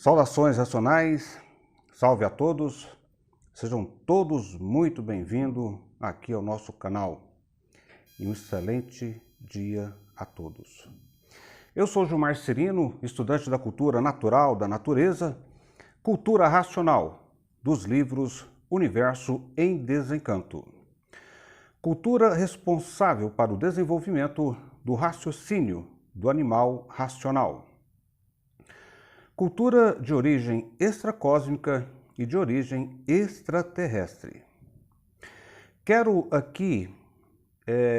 Saudações racionais, salve a todos, sejam todos muito bem-vindos aqui ao nosso canal e um excelente dia a todos. Eu sou Gilmar Cirino, estudante da cultura natural da natureza, cultura racional dos livros Universo em Desencanto. Cultura responsável para o desenvolvimento do raciocínio do animal racional. Cultura de origem extracósmica e de origem extraterrestre. Quero aqui,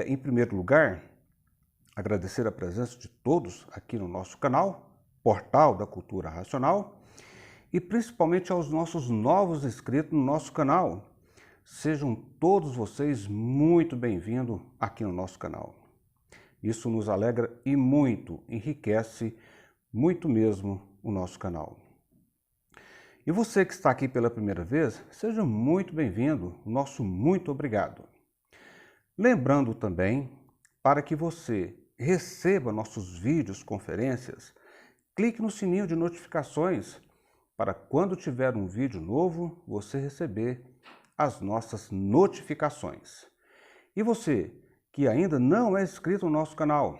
em primeiro lugar, agradecer a presença de todos aqui no nosso canal, Portal da Cultura Racional, e principalmente aos nossos novos inscritos no nosso canal. Sejam todos vocês muito bem-vindos aqui no nosso canal. Isso nos alegra e muito enriquece, muito mesmo, o nosso canal. E você que está aqui pela primeira vez, seja muito bem-vindo, nosso muito obrigado. Lembrando também, para que você receba nossos vídeos, conferências, clique no sininho de notificações para quando tiver um vídeo novo, você receber as nossas notificações. E você que ainda não é inscrito no nosso canal,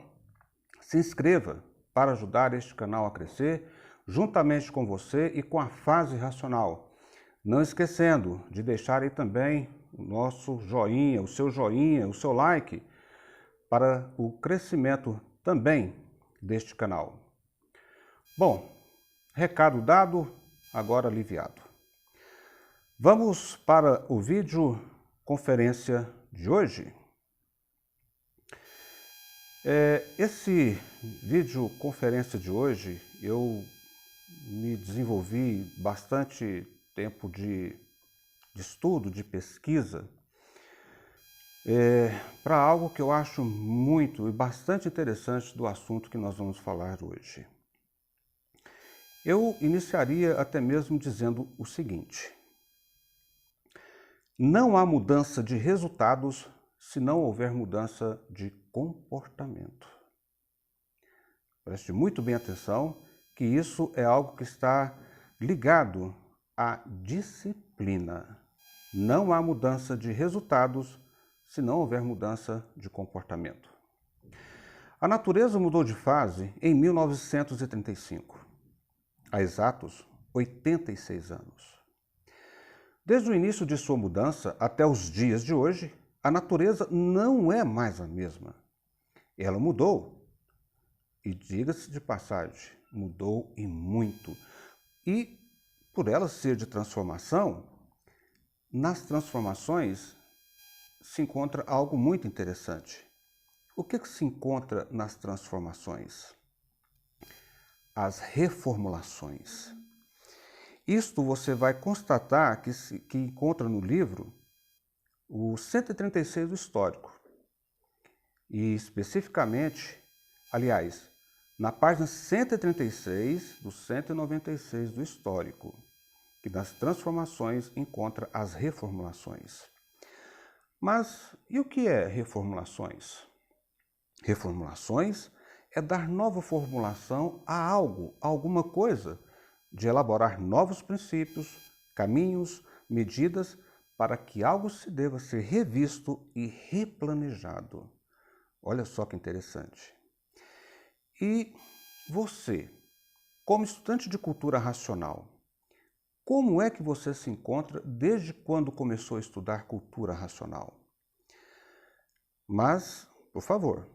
se inscreva para ajudar este canal a crescer, juntamente com você e com a fase racional. Não esquecendo de deixar aí também o nosso joinha, o seu like, para o crescimento também deste canal. Bom, recado dado, agora aliviado. Vamos para o vídeo conferência de hoje. Esse vídeo conferência de hoje eu me desenvolvi bastante tempo de estudo, de pesquisa, para algo que eu acho muito e bastante interessante do assunto que nós vamos falar hoje. Eu iniciaria até mesmo dizendo o seguinte: não há mudança de resultados se não houver mudança de comportamento. Preste muito bem atenção que isso é algo que está ligado à disciplina. Não há mudança de resultados se não houver mudança de comportamento. A natureza mudou de fase em 1935, há exatos 86 anos. Desde o início de sua mudança até os dias de hoje, a natureza não é mais a mesma. Ela mudou, e diga-se de passagem, mudou e muito. E por ela ser de transformação, nas transformações se encontra algo muito interessante. O que se encontra nas transformações? As reformulações. Isto você vai constatar que encontra no livro o 136 do histórico. E especificamente, aliás, na página 136 do 196 do histórico, que nas transformações encontra as reformulações. Mas e o que é reformulações? Reformulações é dar nova formulação a algo, a alguma coisa, de elaborar novos princípios, caminhos, medidas, para que algo se deva ser revisto e replanejado. Olha só que interessante. E você, como estudante de cultura racional, como é que você se encontra desde quando começou a estudar cultura racional? Mas, por favor,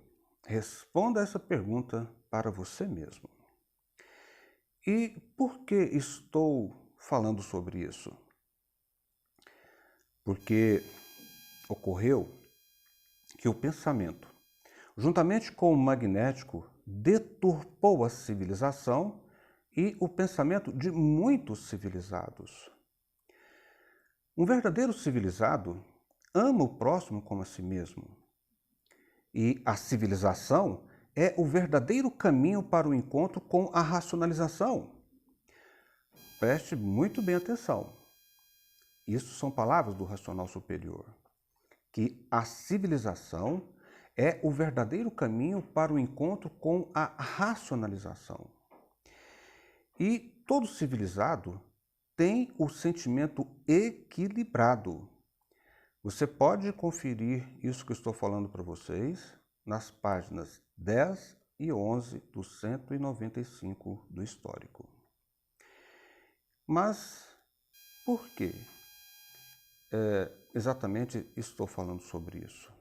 responda essa pergunta para você mesmo. E por que estou falando sobre isso? Porque ocorreu que o pensamento, juntamente com o magnético, deturpou a civilização e o pensamento de muitos civilizados. Um verdadeiro civilizado ama o próximo como a si mesmo. E a civilização é o verdadeiro caminho para o encontro com a racionalização. Preste muito bem atenção. Isso são palavras do racional superior. Que a civilização é o verdadeiro caminho para o encontro com a racionalização. E todo civilizado tem o sentimento equilibrado. Você pode conferir isso que eu estou falando para vocês nas páginas 10 e 11 do 195 do Histórico. Mas por que exatamente estou falando sobre isso?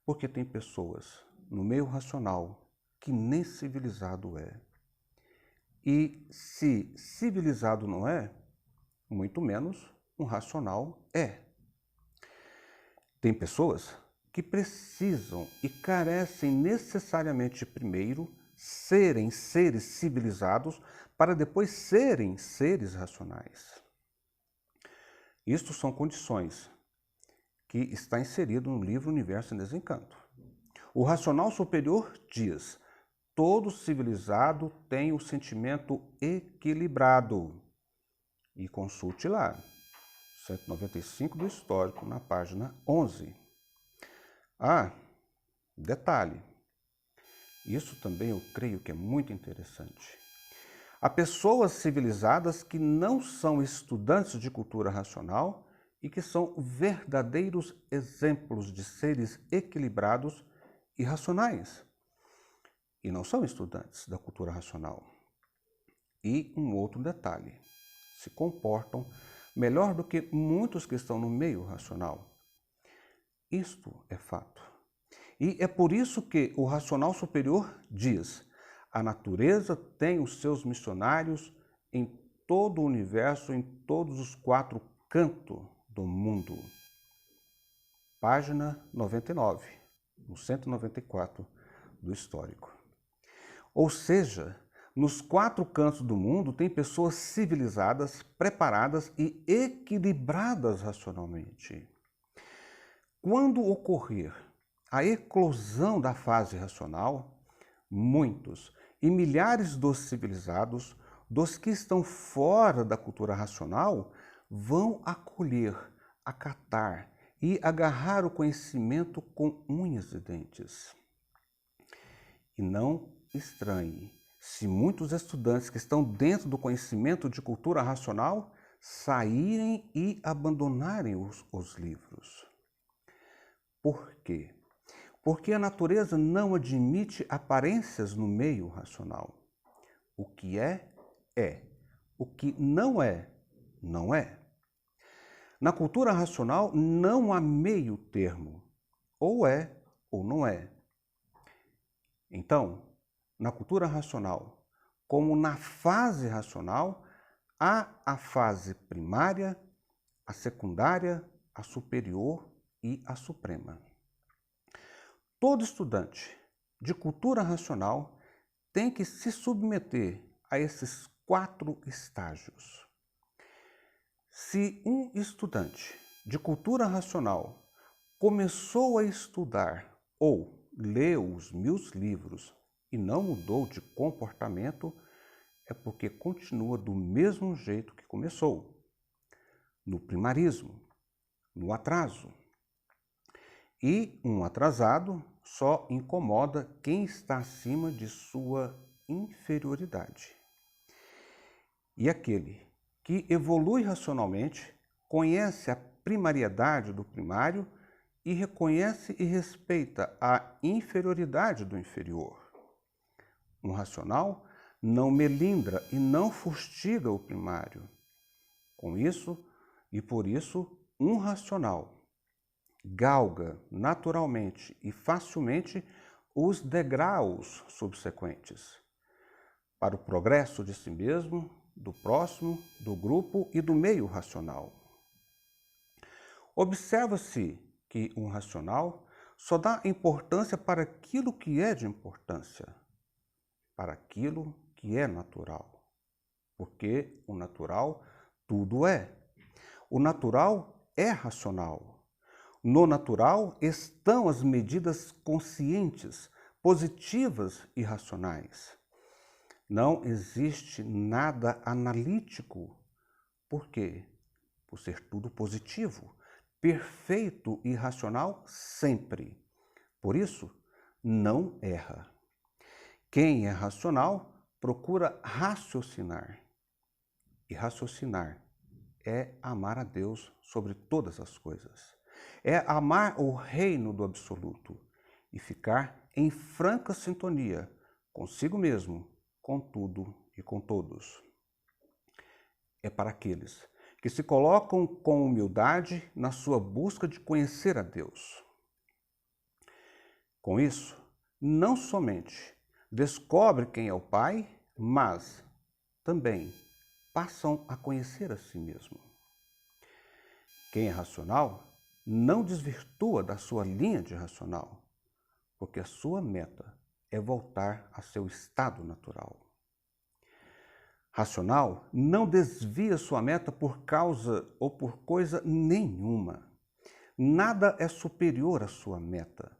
Porque tem pessoas no meio racional que nem civilizado é. E se civilizado não é, muito menos um racional é. Tem pessoas que precisam e carecem necessariamente primeiro serem seres civilizados para depois serem seres racionais. Isto são condições que está inserido no livro Universo em Desencanto. O racional superior diz: todo civilizado tem o sentimento equilibrado. E consulte lá, 195 do Histórico, na página 11. Detalhe, isso também eu creio que é muito interessante. Há pessoas civilizadas que não são estudantes de cultura racional e que são verdadeiros exemplos de seres equilibrados e racionais. E não são estudantes da cultura racional. E um outro detalhe, se comportam melhor do que muitos que estão no meio racional. Isto é fato. E é por isso que o racional superior diz: a natureza tem os seus missionários em todo o universo, em todos os 4 cantos do mundo. Página 99, no 194 do Histórico. Ou seja, nos 4 cantos do mundo tem pessoas civilizadas, preparadas e equilibradas racionalmente. Quando ocorrer a eclosão da fase racional, muitos e milhares dos civilizados, dos que estão fora da cultura racional, vão acolher, acatar e agarrar o conhecimento com unhas e dentes. E não estranhe se muitos estudantes que estão dentro do conhecimento de cultura racional saírem e abandonarem os livros. Por quê? Porque a natureza não admite aparências no meio racional. O que é, é. O que não é, não é. Na cultura racional não há meio termo. Ou é ou não é. Então, na cultura racional, como na fase racional, há a fase primária, a secundária, a superior e a suprema. Todo estudante de cultura racional tem que se submeter a esses 4 estágios. Se um estudante de cultura racional começou a estudar ou leu os 1000 livros e não mudou de comportamento, é porque continua do mesmo jeito que começou, no primarismo, no atraso. E um atrasado só incomoda quem está acima de sua inferioridade. E aquele que evolui racionalmente conhece a primariedade do primário e reconhece e respeita a inferioridade do inferior. Um racional não melindra e não fustiga o primário. Com isso, e por isso, um racional galga naturalmente e facilmente os degraus subsequentes para o progresso de si mesmo, do próximo, do grupo e do meio racional. Observa-se que um racional só dá importância para aquilo que é de importância, para aquilo que é natural, porque o natural tudo é. O natural é racional. No natural estão as medidas conscientes, positivas e racionais. Não existe nada analítico. Por quê? Por ser tudo positivo, perfeito e racional sempre. Por isso, não erra. Quem é racional procura raciocinar. E raciocinar é amar a Deus sobre todas as coisas. É amar o reino do absoluto e ficar em franca sintonia consigo mesmo, com tudo e com todos. É para aqueles que se colocam com humildade na sua busca de conhecer a Deus. Com isso, não somente descobre quem é o Pai, mas também passam a conhecer a si mesmo. Quem é racional não desvirtua da sua linha de racional, porque a sua meta é voltar a seu estado natural. Racional não desvia sua meta por causa ou por coisa nenhuma. Nada é superior à sua meta,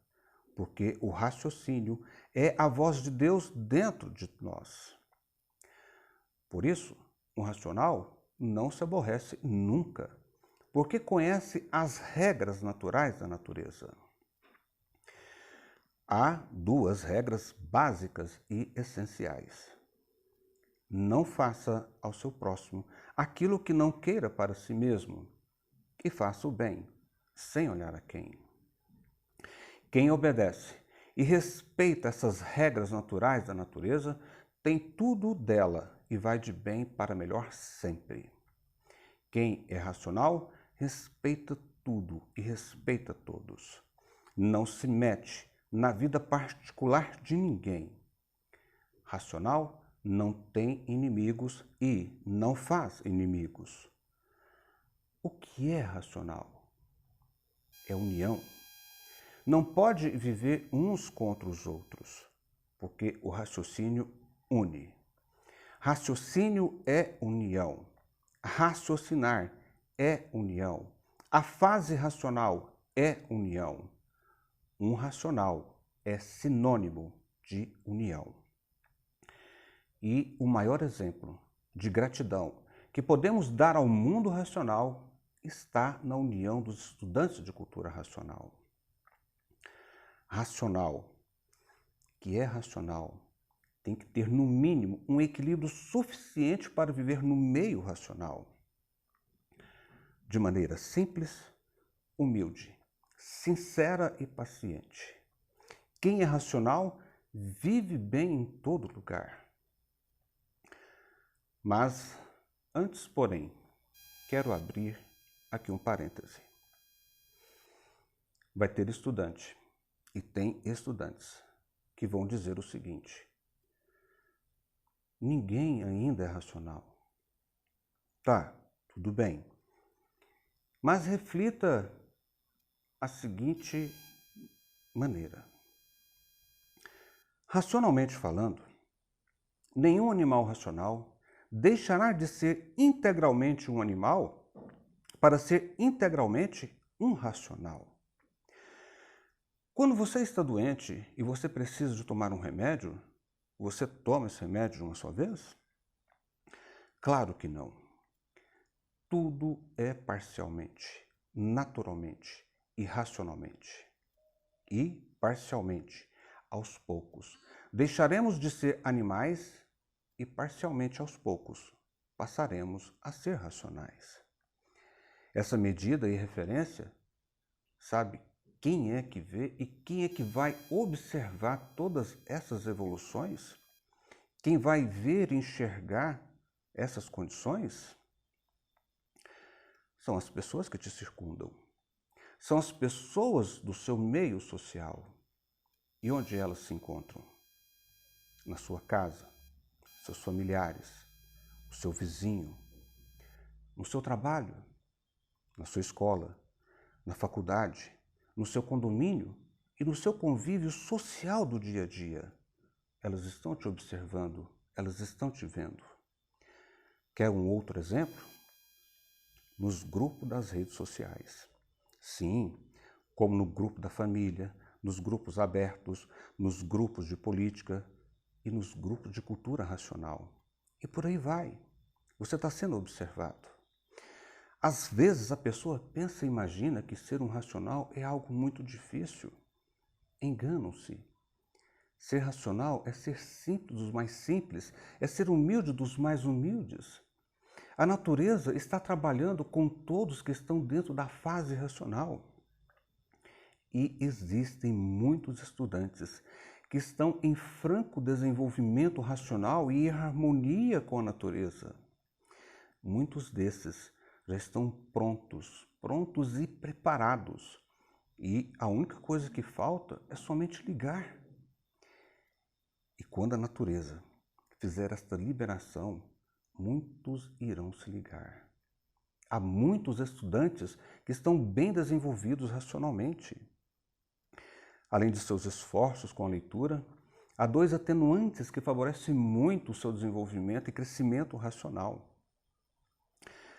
porque o raciocínio é a voz de Deus dentro de nós. Por isso, um racional não se aborrece nunca, porque conhece as regras naturais da natureza. Há duas regras básicas e essenciais. Não faça ao seu próximo aquilo que não queira para si mesmo, e faça o bem, sem olhar a quem. Quem obedece e respeita essas regras naturais da natureza tem tudo dela e vai de bem para melhor sempre. Quem é racional respeita tudo e respeita todos. Não se mete na vida particular de ninguém. Racional não tem inimigos e não faz inimigos. O que é racional? É união. Não pode viver uns contra os outros, porque o raciocínio une. Raciocínio é união. Raciocinar é união. A fase racional é união. Um racional é sinônimo de união. E o maior exemplo de gratidão que podemos dar ao mundo racional está na união dos estudantes de cultura racional. Racional, que é racional, tem que ter no mínimo um equilíbrio suficiente para viver no meio racional. De maneira simples, humilde, sincera e paciente. Quem é racional vive bem em todo lugar. Mas, antes, porém, quero abrir aqui um parêntese. Vai ter estudante, e tem estudantes, que vão dizer o seguinte: ninguém ainda é racional. Tá, tudo bem. Mas reflita a seguinte maneira. Racionalmente falando, nenhum animal racional deixará de ser integralmente um animal para ser integralmente um racional. Quando você está doente e você precisa de tomar um remédio, você toma esse remédio de uma só vez? Claro que não. Tudo é parcialmente, naturalmente e racionalmente. E parcialmente, aos poucos. Deixaremos de ser animais e parcialmente aos poucos passaremos a ser racionais. Essa medida e referência, sabe quem é que vê e quem é que vai observar todas essas evoluções? Quem vai ver e enxergar essas condições? São as pessoas que te circundam. São as pessoas do seu meio social. E onde elas se encontram? Na sua casa, seus familiares, o seu vizinho, no seu trabalho, na sua escola, na faculdade, no seu condomínio e no seu convívio social do dia a dia. Elas estão te observando, elas estão te vendo. Quer um outro exemplo? Nos grupos das redes sociais. Sim, como no grupo da família, nos grupos abertos, nos grupos de política e nos grupos de cultura racional. E por aí vai. Você está sendo observado. Às vezes a pessoa pensa e imagina que ser um racional é algo muito difícil. Enganam-se. Ser racional é ser simples dos mais simples, é ser humilde dos mais humildes. A natureza está trabalhando com todos que estão dentro da fase racional. E existem muitos estudantes que estão em franco desenvolvimento racional e em harmonia com a natureza. Muitos desses já estão prontos e preparados. E a única coisa que falta é somente ligar. E quando a natureza fizer esta liberação, muitos irão se ligar. Há muitos estudantes que estão bem desenvolvidos racionalmente. Além de seus esforços com a leitura, há 2 atenuantes que favorecem muito o seu desenvolvimento e crescimento racional.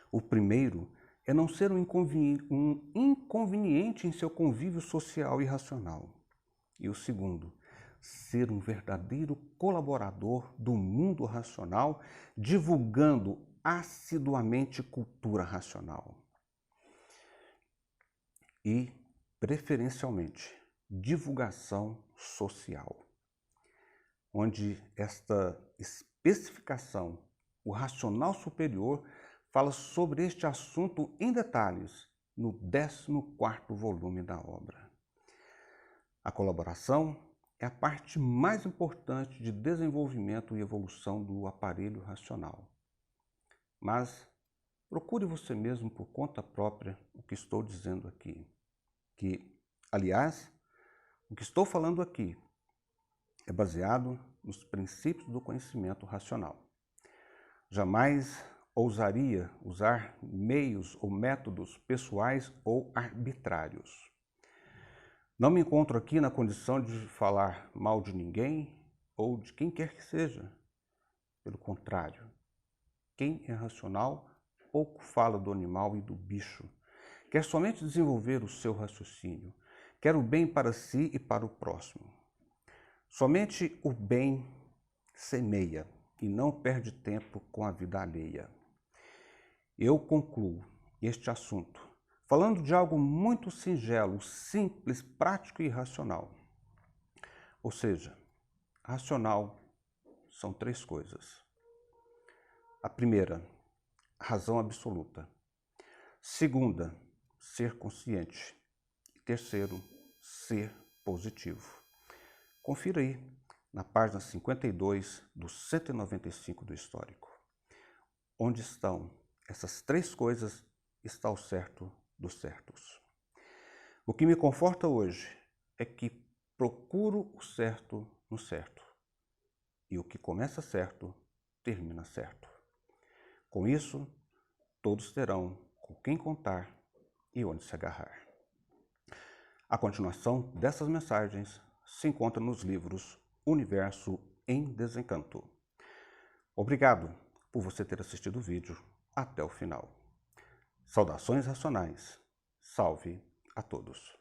O primeiro é não ser um inconveniente em seu convívio social e racional. E o segundo, ser um verdadeiro colaborador do mundo racional, divulgando assiduamente cultura racional. E, preferencialmente, divulgação social, onde esta especificação, o racional superior, fala sobre este assunto em detalhes no 14º volume da obra. A colaboração é a parte mais importante de desenvolvimento e evolução do aparelho racional. Mas procure você mesmo por conta própria o que estou dizendo aqui. Que, aliás, o que estou falando aqui é baseado nos princípios do conhecimento racional. Jamais ousaria usar meios ou métodos pessoais ou arbitrários. Não me encontro aqui na condição de falar mal de ninguém ou de quem quer que seja. Pelo contrário, quem é racional pouco fala do animal e do bicho. Quer somente desenvolver o seu raciocínio. Quer o bem para si e para o próximo. Somente o bem semeia e não perde tempo com a vida alheia. Eu concluo este assunto falando de algo muito singelo, simples, prático e racional. Ou seja, racional são 3 coisas. A primeira, razão absoluta. Segunda, ser consciente. E terceiro, ser positivo. Confira aí na página 52 do 195 do Histórico. Onde estão essas 3 coisas, está o certo dos certos. O que me conforta hoje é que procuro o certo no certo. E o que começa certo, termina certo. Com isso, todos terão com quem contar e onde se agarrar. A continuação dessas mensagens se encontra nos livros Universo em Desencanto. Obrigado por você ter assistido o vídeo até o final. Saudações racionais. Salve a todos.